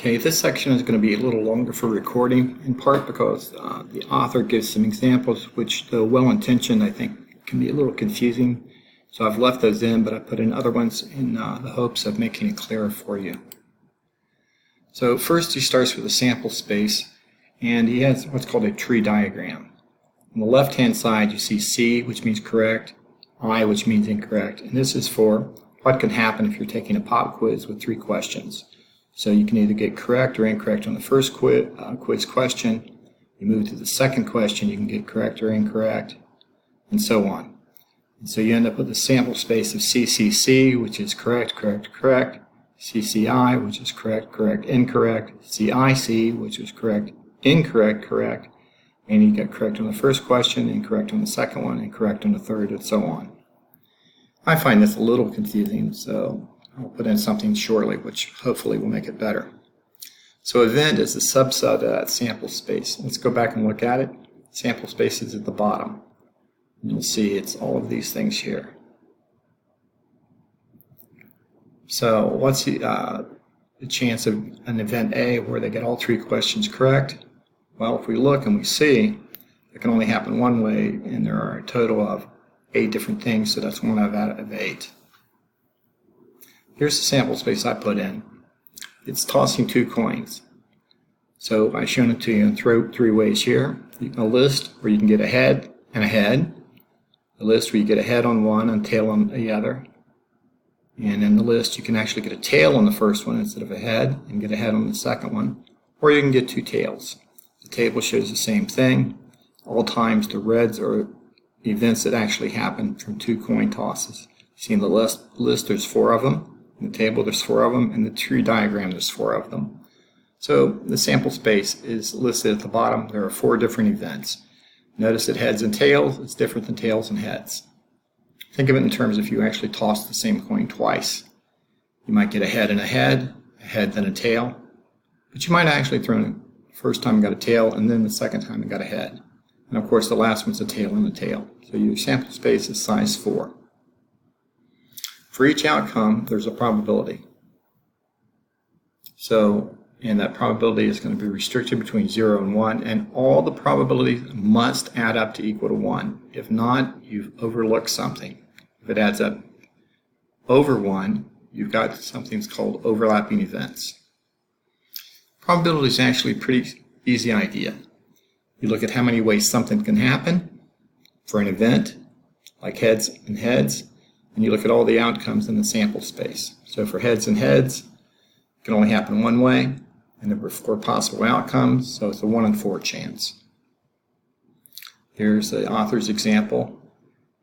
Okay, this section is going to be a little longer for recording, in part because the author gives some examples which, though well-intentioned, I think can be a little confusing. So I've left those in, but I put in other ones in the hopes of making it clearer for you. So first he starts with a sample space, and he has what's called a tree diagram. On the left-hand side you see C, which means correct, I, which means incorrect, and this is for what can happen if you're taking a pop quiz with 3 questions. So you can either get correct or incorrect on the first quiz question. You move to the second question, you can get correct or incorrect, and so on. And so you end up with a sample space of CCC, which is correct, correct, correct, CCI, which is correct, correct, incorrect, CIC, which is correct, incorrect, correct, and you get correct on the first question, incorrect on the second one, incorrect on the third, and so on. I find this a little confusing, so I'll put in something shortly which hopefully will make it better. So event is a subset of that sample space. Let's go back and look at it. Sample space is at the bottom. You'll see it's all of these things here. So what's the chance of an event A where they get all 3 questions correct? Well, if we look and we see it can only happen one way, and there are a total of 8 different things, so that's 1 out of 8. Here's the sample space I put in. It's tossing 2 coins. So I've shown it to you in 3 ways here. A list where you can get a head and a head. A list where you get a head on one and tail on the other. And in the list you can actually get a tail on the first one instead of a head and get a head on the second one. Or you can get 2 tails. The table shows the same thing. All times the reds are events that actually happen from 2 coin tosses. See in the list there's 4 of them. In the table there's 4 of them, and the tree diagram there's 4 of them. So the sample space is listed at the bottom. There are 4 different events. Notice that heads and tails is different than tails and heads. Think of it in terms of if you actually toss the same coin twice. You might get a head and a head then a tail, but you might actually throw in the first time you got a tail and then the second time you got a head. And of course the last one's a tail and a tail. So your sample space is size 4. For each outcome, there's a probability. So, and that probability is going to be restricted between 0 and 1, and all the probabilities must add up to equal to 1. If not, you've overlooked something. If it adds up over 1, you've got something that's called overlapping events. Probability is actually a pretty easy idea. You look at how many ways something can happen for an event, like heads and heads, and you look at all the outcomes in the sample space. So for heads and heads, it can only happen one way, and there were 4 possible outcomes, so it's a 1 in 4 chance. Here's the author's example.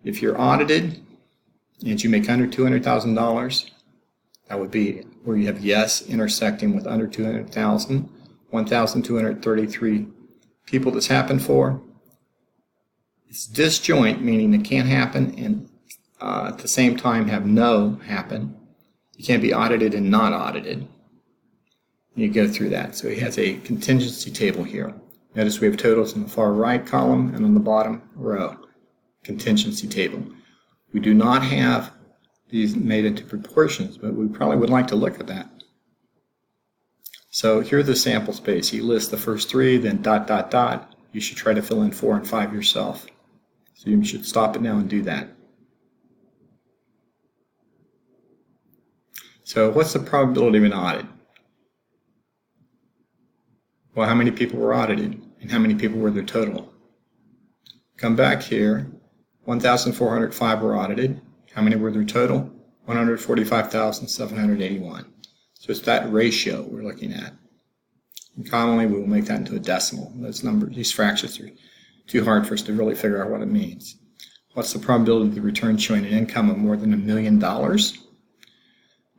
If you're audited and you make under $200,000, that would be where you have yes intersecting with under 200,000, 1,233 people this happened for. It's disjoint, meaning it can't happen and at the same time have no happen. You can't be audited and not audited. You go through that. So he has a contingency table here. Notice we have totals in the far right column and on the bottom row. Contingency table. We do not have these made into proportions, but we probably would like to look at that. So here's the sample space. He lists the first 3, then ... You should try to fill in 4 and 5 yourself. So you should stop it now and do that. So what's the probability of an audit? Well, how many people were audited and how many people were their total? Come back here, 1,405 were audited. How many were their total? 145,781. So it's that ratio we're looking at. And commonly we will make that into a decimal. Those numbers, these fractions are too hard for us to really figure out what it means. What's the probability of the return showing an income of more than $1 million?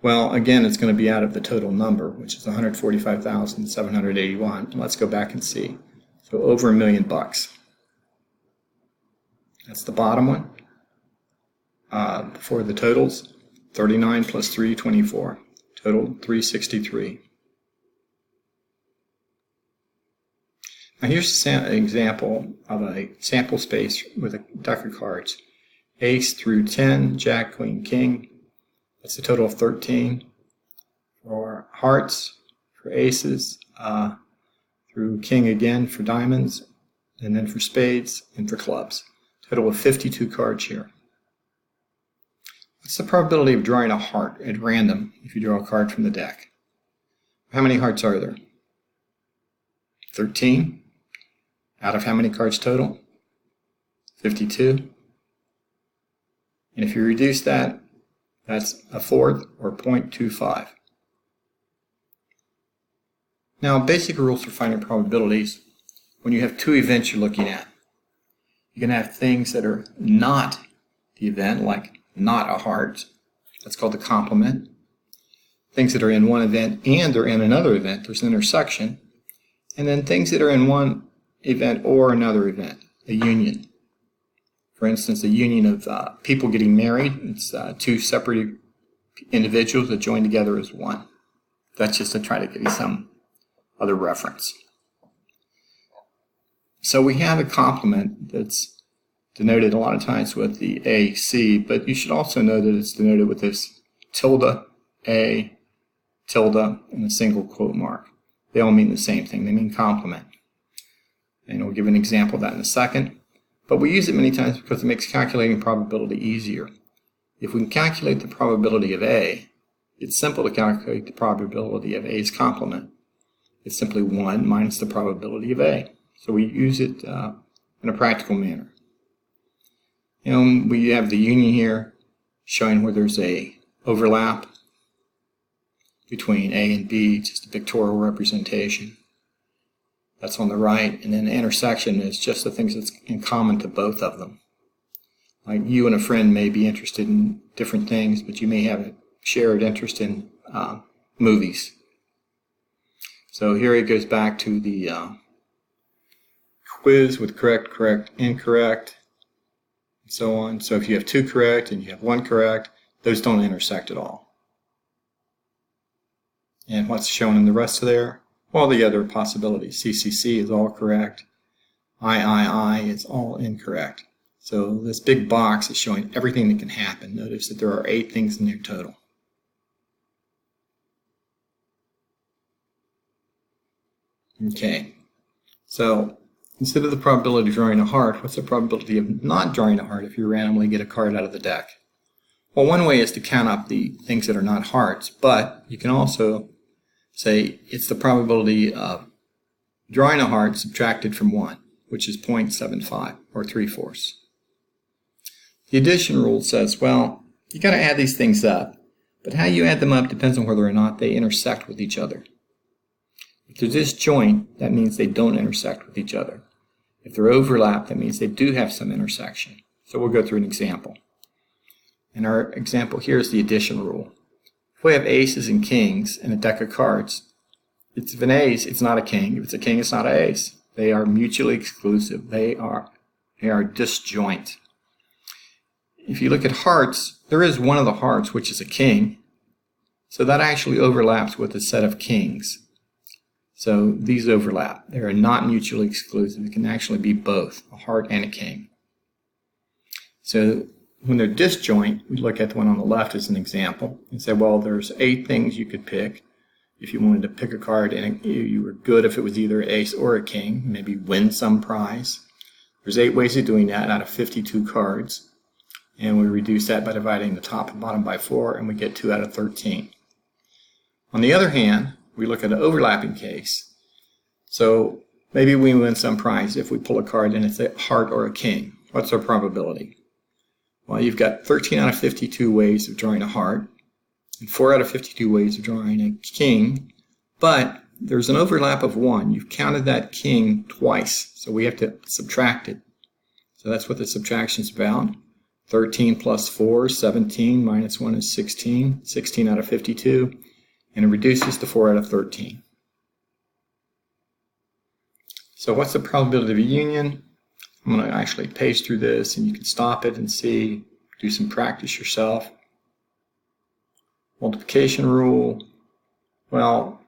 Well, again, it's going to be out of the total number, which is 145,781. Let's go back and see. So over $1 million. That's the bottom one. For the totals, 39 plus 3, 24. Total 363. Now here's an example of a sample space with a deck of cards. Ace through 10, Jack, Queen, King. That's a total of 13. For hearts, for aces, through king again for diamonds, and then for spades and for clubs. Total of 52 cards here. What's the probability of drawing a heart at random if you draw a card from the deck? How many hearts are there? 13. Out of how many cards total? 52. And if you reduce that, that's a fourth, or 0.25. Now, basic rules for finding probabilities. When you have two events you're looking at, you can have things that are not the event, like not a heart. That's called the complement. Things that are in one event and they're in another event, there's an intersection. And then things that are in one event or another event, a union. For instance, a union of people getting married. It's two separate individuals that join together as one. That's just to try to give you some other reference. So we have a complement that's denoted a lot of times with the AC, but you should also know that it's denoted with this tilde, A, tilde, and a single quote mark. They all mean the same thing. They mean complement. And we'll give an example of that in a second. But we use it many times because it makes calculating probability easier. If we can calculate the probability of A, it's simple to calculate the probability of A's complement. It's simply 1 minus the probability of A. So we use it in a practical manner. And we have the union here showing where there's a overlap between A and B, just a pictorial representation. That's on the right, and then the intersection is just the things that's in common to both of them. Like you and a friend may be interested in different things, but you may have a shared interest in movies. So here it goes back to the quiz with correct, correct, incorrect, and so on. So if you have 2 correct and you have 1 correct, those don't intersect at all. And what's shown in the rest of there? All the other possibilities. CCC is all correct. I is all incorrect. So this big box is showing everything that can happen. Notice that there are 8 things in there total. Okay, so instead of the probability of drawing a heart, what's the probability of not drawing a heart if you randomly get a card out of the deck? Well, one way is to count up the things that are not hearts, but you can also say it's the probability of drawing a heart subtracted from 1, which is 0.75 or 3/4. The addition rule says, well, you got to add these things up, but how you add them up depends on whether or not they intersect with each other. If they're disjoint, that means they don't intersect with each other. If they're overlapped, that means they do have some intersection. So we'll go through an example. And our example here is the addition rule. If we have aces and kings in a deck of cards, if an ace, it's not a king. If it's a king, it's not an ace. They are mutually exclusive. They are disjoint. If you look at hearts, there is one of the hearts which is a king. So that actually overlaps with a set of kings. So these overlap. They are not mutually exclusive. It can actually be both, a heart and a king. So when they're disjoint, we look at the one on the left as an example and say, well, there's 8 things you could pick. If you wanted to pick a card and you were good if it was either an ace or a king, maybe win some prize. There's 8 ways of doing that out of 52 cards. And we reduce that by dividing the top and bottom by 4, and we get 2 out of 13. On the other hand, we look at an overlapping case. So maybe we win some prize if we pull a card and it's a heart or a king. What's our probability? Well, you've got 13 out of 52 ways of drawing a heart, and 4 out of 52 ways of drawing a king, but there's an overlap of 1. You've counted that king twice, so we have to subtract it. So that's what the subtraction is about. 13 plus 4 is 17, minus 1 is 16, 16 out of 52, and it reduces to 4 out of 13. So what's the probability of a union? I'm going to actually page through this, and you can stop it and see, do some practice yourself. Multiplication rule, well,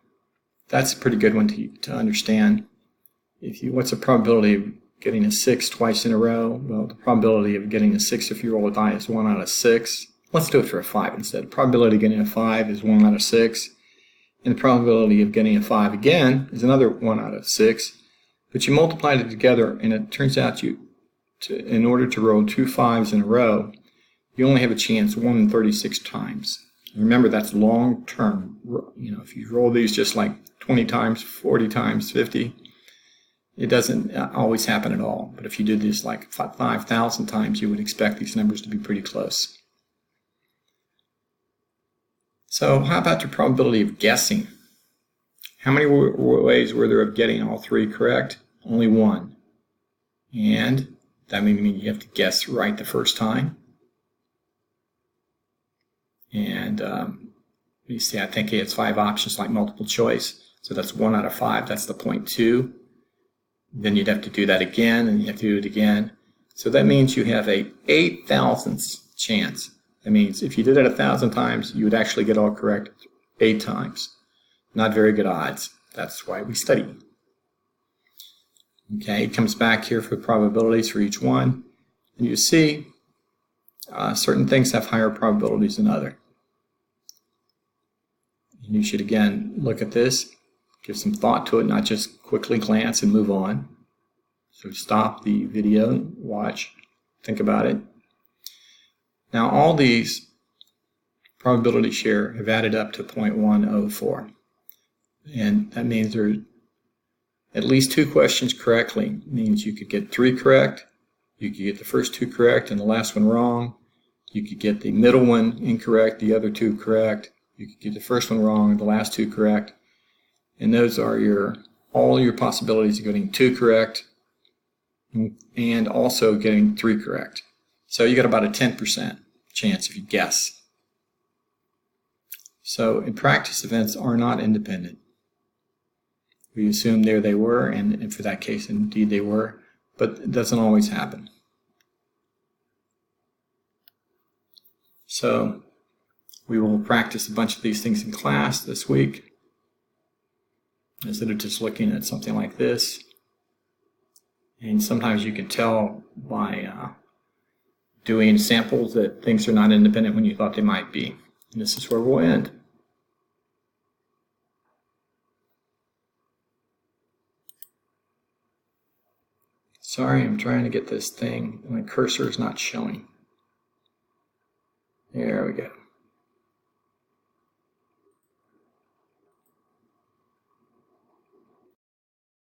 that's a pretty good one to understand. What's the probability of getting a 6 twice in a row? Well, the probability of getting a 6 if you roll a die is 1 out of 6. Let's do it for a 5 instead. The probability of getting a 5 is 1 out of 6. And the probability of getting a 5 again is another 1 out of 6. But you multiplied it together, and it turns out in order to roll 2 5s in a row, you only have a chance 1 in 36 times. Remember, that's long term. If you roll these just like 20 times, 40 times, 50, it doesn't always happen at all. But if you did this like 5,000 times, you would expect these numbers to be pretty close. So how about your probability of guessing? How many ways were there of getting all 3 correct? Only 1. And that may mean you have to guess right the first time. And you see, I think it's 5 options like multiple choice. So that's 1 out of 5. That's the 0.2. Then you'd have to do that again, and you have to do it again. So that means you have a 8,000th chance. That means if you did it 1,000 times, you would actually get all correct 8 times. Not very good odds. That's why we study. Okay, it comes back here for probabilities for each one. And you see certain things have higher probabilities than others. And you should again look at this, give some thought to it, not just quickly glance and move on. So stop the video, watch, think about it. Now all these probability share have added up to 0.104. And that means there are at least 2 questions correctly. It means you could get 3 correct, you could get the first 2 correct and the last one wrong. You could get the middle one incorrect, the other 2 correct. You could get the first one wrong and the last 2 correct. And those are all your possibilities of getting 2 correct and also getting 3 correct. So you got about a 10% chance if you guess. So in practice, events are not independent. We assume there they were, and for that case, indeed they were, but it doesn't always happen. So we will practice a bunch of these things in class this week, instead of just looking at something like this. And sometimes you can tell by doing samples that things are not independent when you thought they might be. And this is where we'll end. Sorry, I'm trying to get this thing, and my cursor is not showing. There we go.